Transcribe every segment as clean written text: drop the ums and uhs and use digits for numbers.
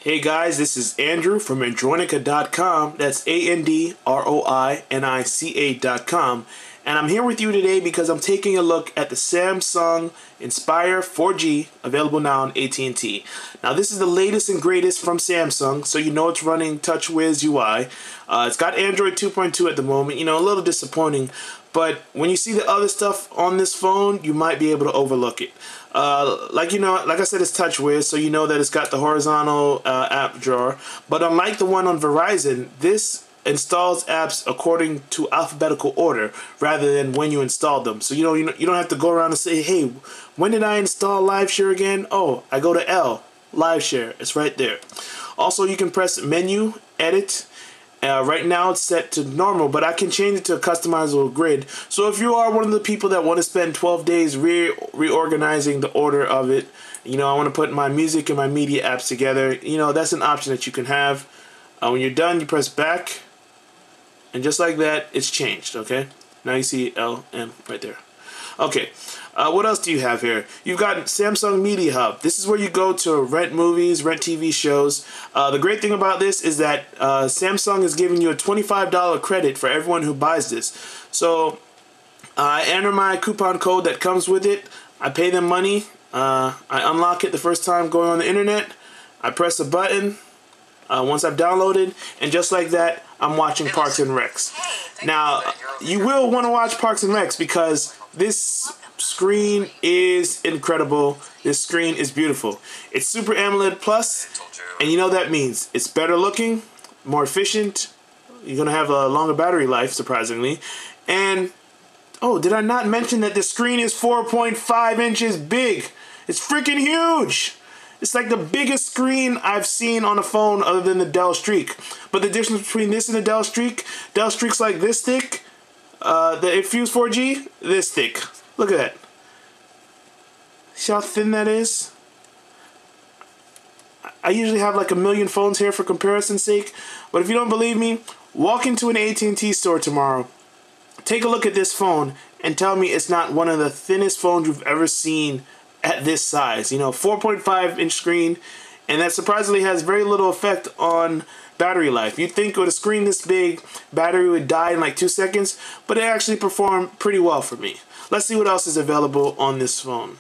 Hey guys, this is Andrew from Androinica.com. That's ANDROINICA.com. And I'm here with you today because I'm taking a look at the Samsung Inspire 4G, available now on AT&T. Now this is the latest and greatest from Samsung, so you know it's running TouchWiz UI. It's got Android 2.2 at the moment, a little disappointing. But when you see the other stuff on this phone, you might be able to overlook it. Like I said, it's TouchWiz, so you know that it's got the horizontal app drawer. But unlike the one on Verizon, this installs apps according to alphabetical order rather than when you install them. So you don't have to go around and say, hey, when did I install LiveShare again? Oh, I go to L, LiveShare. It's right there. Also, you can press menu, edit. Right now it's set to normal, but I can change it to a customizable grid. So if you are one of the people that want to spend 12 days reorganizing the order of it, I want to put my music and my media apps together, that's an option that you can have. When you're done, you press back, and just like that, it's changed, okay? Now you see L, M right there. Okay, what else do you have here? You've got Samsung Media Hub. This is where you go to rent movies, rent TV shows. The great thing about this is that Samsung is giving you a $25 credit for everyone who buys this. So I enter my coupon code that comes with it. I pay them money. I unlock it the first time going on the internet. I press a button once I've downloaded, and just like that, I'm watching Parks and Recs. Now, you will want to watch Parks and Recs because this screen is incredible. This screen is beautiful. It's Super AMOLED Plus, and you know that means it's better looking, more efficient. You're going to have a longer battery life, surprisingly. And, oh, did I not mention that the screen is 4.5 inches big? It's freaking huge! It's like the biggest screen I've seen on a phone other than the Dell Streak. But the difference between this and the Dell Streak's like this thick. The Infuse 4G, this thick. Look at that. See how thin that is? I usually have like a million phones here for comparison's sake. But if you don't believe me, walk into an AT&T store tomorrow. Take a look at this phone and tell me it's not one of the thinnest phones you've ever seen at this size. 4.5 inch screen, and that surprisingly has very little effect on battery life. You'd think with a screen this big, battery would die in like 2 seconds, but it actually performed pretty well for me. Let's see what else is available on this phone.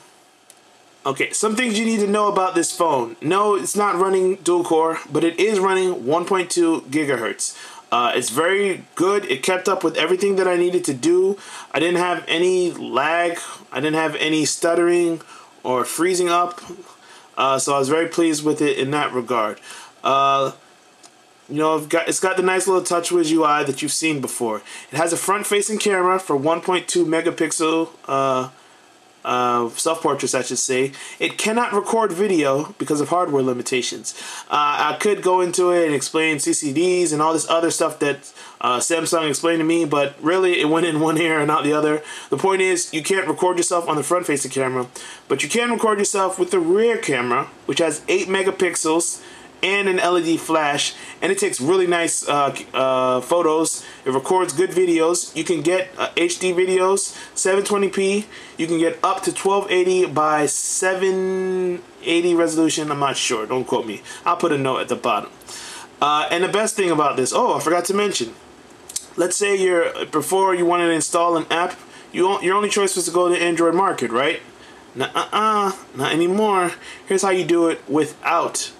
Okay, some things you need to know about this phone. No, it's not running dual core, but it is running 1.2 gigahertz. It's very good. It kept up with everything that I needed to do. I didn't have any lag. I didn't have any stuttering or freezing up, so I was very pleased with it in that regard. It's got the nice little TouchWiz UI that you've seen before. It has a front-facing camera for 1.2 megapixel self-portraits, I should say. It cannot record video because of hardware limitations. I could go into it and explain CCDs and all this other stuff that Samsung explained to me, but really it went in one ear and out the other. The point is, you can't record yourself on the front-facing camera, but you can record yourself with the rear camera, which has 8 megapixels and an LED flash, and it takes really nice photos. It records good videos. You can get HD videos, 720p. You can get up to 1280 by 780 resolution. I'm not sure. Don't quote me. I'll put a note at the bottom. And the best thing about this, I forgot to mention. Let's say before you wanted to install an app, your only choice was to go to the Android market, right? Not anymore. Here's how you do it without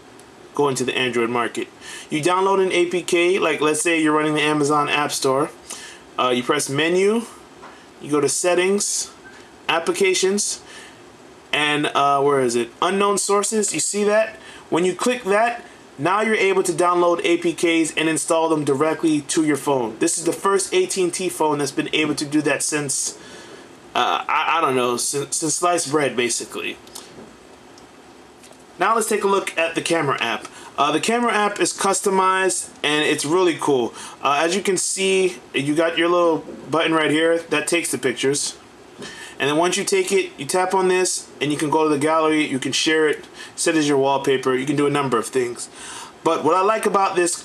going to the Android market. You download an APK, like let's say you're running the Amazon App Store. You press menu, you go to settings, applications, and where is it? Unknown sources. You see that? When you click that, now you're able to download APKs and install them directly to your phone. This is the first AT&T phone that's been able to do that since, I don't know, since sliced bread, basically. Now let's take a look at the camera app. The camera app is customized and it's really cool. As you can see, you got your little button right here that takes the pictures. And then once you take it, you tap on this and you can go to the gallery, you can share it, set as your wallpaper, you can do a number of things. But what I like about this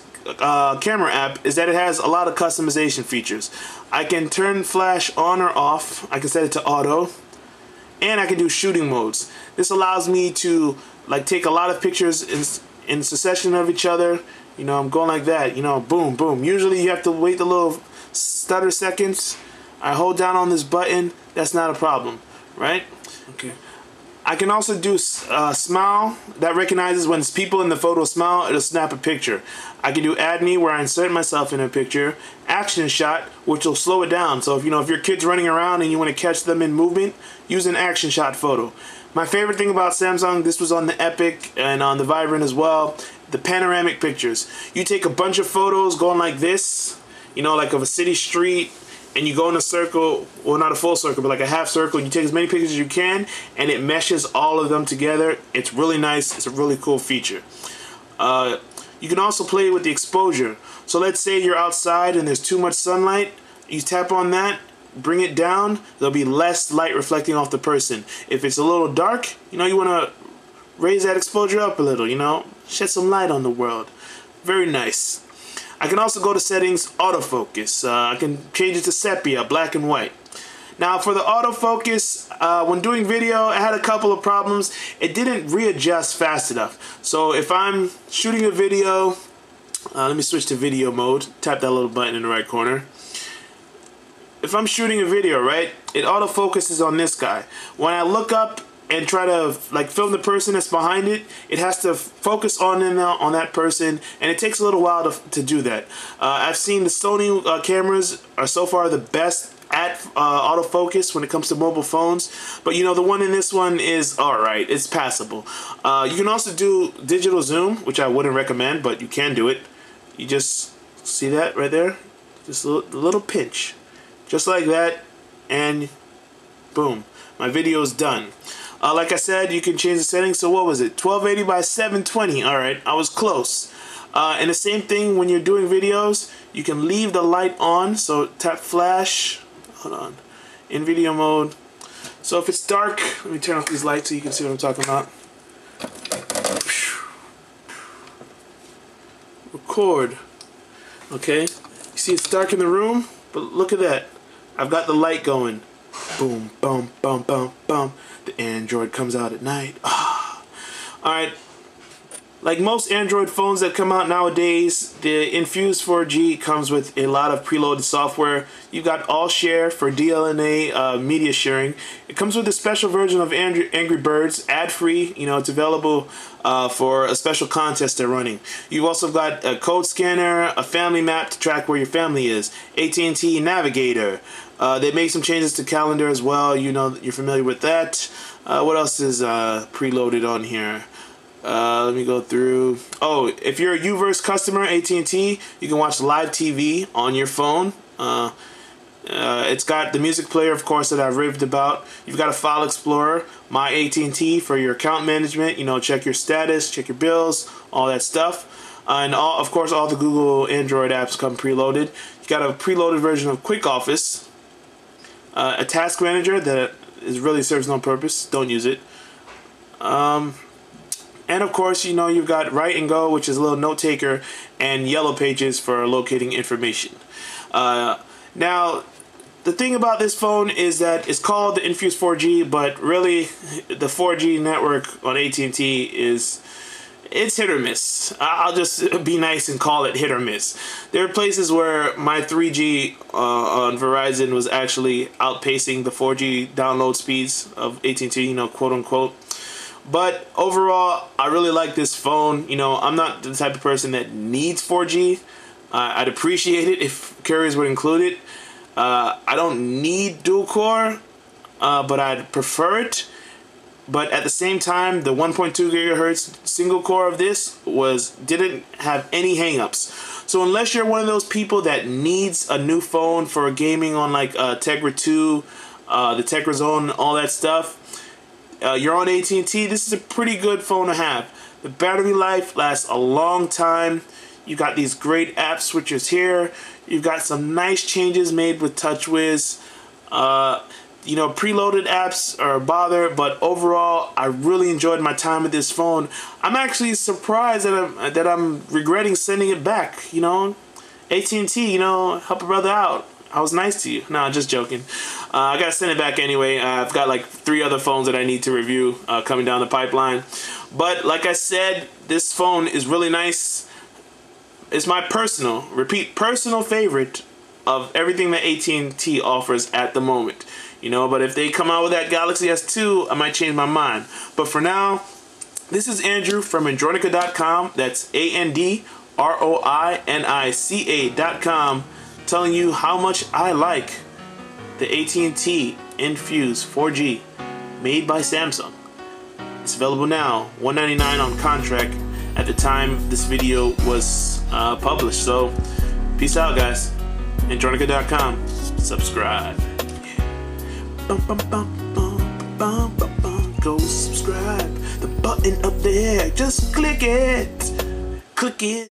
camera app is that it has a lot of customization features. I can turn flash on or off, I can set it to auto, and I can do shooting modes. This allows me to take a lot of pictures in succession of each other. You know, I'm going like that. You know, boom, boom. Usually you have to wait the little stutter seconds. I hold down on this button. That's not a problem, right? Okay. I can also do smile. That recognizes when people in the photo smile, it'll snap a picture. I can do add me, where I insert myself in a picture. Action shot, which will slow it down. So if your kid's running around and you want to catch them in movement, use an action shot photo. My favorite thing about Samsung, this was on the Epic and on the Vibrant as well, the panoramic pictures. You take a bunch of photos going like this, you know, like of a city street, and you go in a circle, well, not a full circle, but like a half circle. You take as many pictures as you can, and it meshes all of them together. It's really nice. It's a really cool feature. You can also play with the exposure. So let's say you're outside and there's too much sunlight. You tap on that, bring it down. There'll be less light reflecting off the person. If it's a little dark, you know, you want to raise that exposure up a little, you know, shed some light on the world. Very nice. I can also go to settings, autofocus. I can change it to sepia, black and white. Now for the autofocus, when doing video, I had a couple of problems. It didn't readjust fast enough. So if I'm shooting a video, let me switch to video mode. Tap that little button in the right corner. If I'm shooting a video, right, it autofocuses on this guy. When I look up and try to like film the person that's behind it, it has to focus on that person, and it takes a little while to do that. I've seen the Sony cameras are so far the best at autofocus when it comes to mobile phones, but you know, the one in this one is alright, it's passable. You can also do digital zoom, which I wouldn't recommend, but you can do it. You just see that right there, just a little pinch, just like that, and boom, my video is done. Like I said, you can change the settings. So what was it? 1280 by 720. Alright, I was close. And the same thing when you're doing videos, you can leave the light on. So tap flash. Hold on. In video mode. So if it's dark, let me turn off these lights so you can see what I'm talking about. Record. Okay. You see it's dark in the room, but look at that. I've got the light going. Boom, boom, boom, boom, boom. The Android comes out at night. Alright. Like most Android phones that come out nowadays, the Infuse 4G comes with a lot of preloaded software. You've got All Share for DLNA media sharing. It comes with a special version of Angry Birds, ad-free. You know, it's available for a special contest they're running. You've also got a code scanner, a family map to track where your family is, AT&T Navigator. They made some changes to calendar as well. You know, you're familiar with that. What else is preloaded on here? Let me go through. Oh, if you're a Uverse customer, AT&T, you can watch live TV on your phone. It's got the music player, of course, that I've raved about. You've got a file explorer, My AT&T for your account management. You know, check your status, check your bills, all that stuff. And of course, all the Google Android apps come preloaded. You got a preloaded version of Quick Office, a task manager that really serves no purpose. Don't use it. And of course, you know, you've got Write and Go, which is a little note taker, and Yellow Pages for locating information. Now, the thing about this phone is that it's called the Infuse 4G, but really, the 4G network on AT&T it's hit or miss. I'll just be nice and call it hit or miss. There are places where my 3G on Verizon was actually outpacing the 4G download speeds of AT&T, you know, quote unquote. But overall, I really like this phone. You know, I'm not the type of person that needs 4G. I'd appreciate it if carriers would include it. I don't need dual core, but I'd prefer it. But at the same time, the 1.2 gigahertz single core of this didn't have any hangups. So unless you're one of those people that needs a new phone for gaming on like Tegra 2, the Tegra Zone, all that stuff, you're on AT&T, this is a pretty good phone to have. The battery life lasts a long time. You got these great app switchers here. You've got some nice changes made with TouchWiz. You know, preloaded apps are a bother, but overall, I really enjoyed my time with this phone. I'm actually surprised that I'm regretting sending it back. You know, AT&T, you know, help a brother out. I was nice to you. No, just joking. I gotta send it back anyway. I've got like 3 other phones that I need to review coming down the pipeline. But like I said, this phone is really nice. It's my personal favorite of everything that AT&T offers at the moment. You know, but if they come out with that Galaxy S2, I might change my mind. But for now, this is Andrew from Androinica.com. That's ANDROINICA.com, telling you how much I like the AT&T Infuse 4G made by Samsung. It's available now, $199 on contract at the time this video was published. So, peace out, guys. Androinica.com. Subscribe. Go subscribe. The button up there. Just click it. Click it.